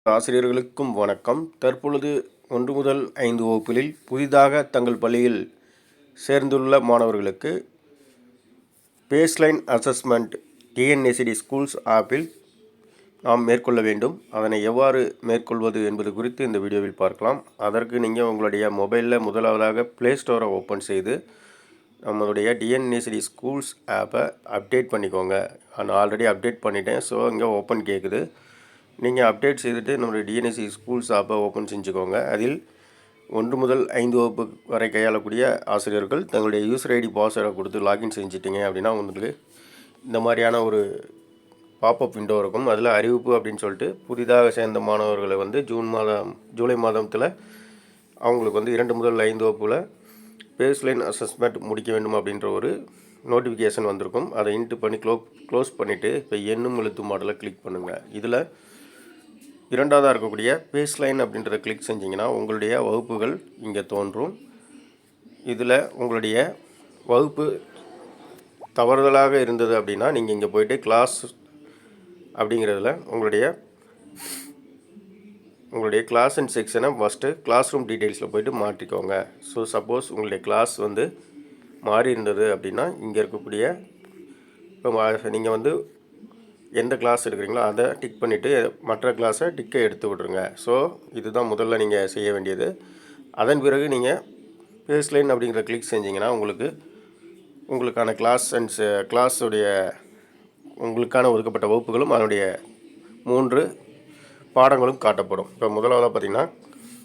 ஆசிரியர்களுக்கும் வணக்கம். தற்பொழுது 1 முதல் 5 வகுப்புகளில் புதிதாக தங்கள் பள்ளியில் சேர்ந்துள்ள மாணவர்களுக்கு பேஸ்லைன் அசஸ்மெண்ட் டிஎன்ஏசிடி ஸ்கூல்ஸ் ஆப்பில் நாம் மேற்கொள்ள வேண்டும். அதனை எவ்வாறு மேற்கொள்வது என்பது குறித்து இந்த வீடியோவில் பார்க்கலாம். அதற்கு நீங்கள் உங்களுடைய மொபைலில் முதலாவதாக ப்ளே ஸ்டோரை ஓப்பன் செய்து நம்மளுடைய டிஎன்ஏசிடி ஸ்கூல்ஸ் ஆப்பை அப்டேட் பண்ணிக்கோங்க. நான் ஆல்ரெடி அப்டேட் பண்ணிட்டேன். ஸோ இங்கே ஓப்பன் கேட்குது. நீங்கள் அப்டேட் செய்துட்டு நம்மளுடைய டிஎன்ஏசி ஸ்கூல்ஸ் ஆப்பை ஓப்பன் செஞ்சுக்கோங்க. அதில் 1 முதல் 5 வகுப்பு வரை கையாளக்கூடிய ஆசிரியர்கள் தங்களுடைய யூசர் ஐடி பாஸ்வேர்டை கொடுத்து லாகின் செஞ்சிட்டிங்க அப்படின்னா உங்களுக்கு இந்த மாதிரியான ஒரு பாப்அப் விண்டோ இருக்கும். அதில் அறிவிப்பு அப்படின்னு சொல்லிட்டு புதிதாக சேர்ந்த மாணவர்களை ஜூலை மாதத்தில் அவங்களுக்கு 2 முதல் 5 வகுப்பில் பேஸ்லைன் அசஸ்மெண்ட் முடிக்க வேண்டும் அப்படின்ற ஒரு நோட்டிஃபிகேஷன் வந்திருக்கும். அதை இன்ட்டு பண்ணி க்ளோஸ் பண்ணிவிட்டு இப்போ எண்ணும் எழுத்து மாடலை கிளிக் பண்ணுங்கள். இதில் இரண்டாவதாக இருக்கக்கூடிய பேஸ்லைன் அப்படின்றத கிளிக் செஞ்சிங்கன்னா உங்களுடைய வகுப்புகள் இங்கே தோன்றும். இதில் உங்களுடைய வகுப்பு தவறுதலாக இருந்தது அப்படின்னா நீங்கள் இங்கே போய்ட்டு கிளாஸ் அப்படிங்கிறதுல உங்களுடைய கிளாஸ் அண்ட் செக்ஷனை ஃபஸ்ட்டு கிளாஸ் ரூம் டீட்டெயில்ஸில் போய்ட்டு மாற்றிக்கோங்க. ஸோ சப்போஸ் உங்களுடைய கிளாஸ் மாறி இருந்தது அப்படின்னா இங்கே இருக்கக்கூடிய இப்போ நீங்கள் எந்த கிளாஸ் எடுக்கிறீங்களோ அதை டிக் பண்ணிவிட்டு மற்ற கிளாஸை டிக்கை எடுத்து விட்ருங்க. ஸோ இதுதான் முதல்ல நீங்கள் செய்ய வேண்டியது. அதன் பிறகு நீங்கள் பேஸ்லைன் அப்படிங்கிற கிளிக் செஞ்சிங்கன்னா உங்களுக்கான கிளாஸுடைய உங்களுக்கான ஒதுக்கப்பட்ட வகுப்புகளும் அதனுடைய 3 பாடங்களும் காட்டப்படும். இப்போ முதலாவதாக பார்த்திங்கன்னா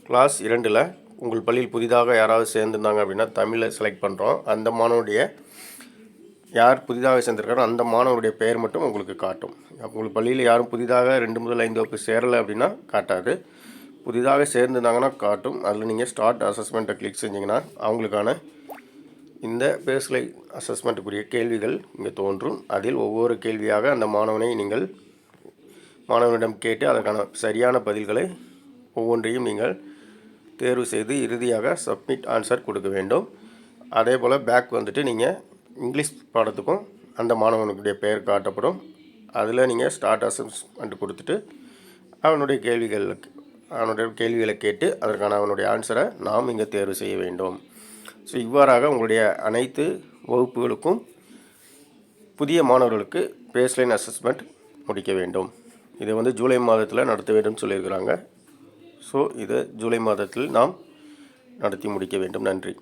கிளாஸ் 2ல் உங்கள் பள்ளியில் புதிதாக யாராவது சேர்ந்துருந்தாங்க அப்படின்னா தமிழை செலக்ட் பண்ணுறோம். அந்த மாணவனுடைய யார் புதிதாக சேர்ந்திருக்காரோ அந்த மாணவருடைய பெயர் மட்டும் உங்களுக்கு காட்டும். உங்கள் பள்ளியில் யாரும் புதிதாக 2 முதல் 5 வகுப்பு சேரலை அப்படின்னா காட்டாது. புதிதாக சேர்ந்துருந்தாங்கன்னா காட்டும். அதில் நீங்கள் ஸ்டார்ட் அசஸ்மெண்ட்டை கிளிக் செஞ்சிங்கன்னா அவங்களுக்கான இந்த பேஸ்லைன் அசஸ்மெண்ட்டுக்குரிய கேள்விகள் இங்கே தோன்றும். அதில் ஒவ்வொரு கேள்வியாக அந்த மாணவனிடம் கேட்டு அதற்கான சரியான பதில்களை ஒவ்வொன்றையும் நீங்கள் தேர்வு செய்து இறுதியாக சப்மிட் ஆன்சர் கொடுக்க வேண்டும். அதே போல் பேக் நீங்கள் இங்கிலீஷ் பாடத்துக்கும் அந்த மாணவனுடைய பெயர் காட்டப்படும். அதில் நீங்கள் ஸ்டார்ட் அசஸ்மெண்ட் கொடுத்துட்டு அவனுடைய கேள்விகளை கேட்டு அதற்கான அவனுடைய ஆன்சரை நாம் இங்கே தேர்வு செய்ய வேண்டும். ஸோ இவ்வாறாக உங்களுடைய அனைத்து வகுப்புகளுக்கும் புதிய மாணவர்களுக்கு பேஸ்லைன் அசஸ்மெண்ட் முடிக்க வேண்டும். இதை ஜூலை மாதத்தில் நடத்த வேண்டும் சொல்லியிருக்கிறாங்க. ஸோ இதை ஜூலை மாதத்தில் நாம் நடத்தி முடிக்க வேண்டும். நன்றி.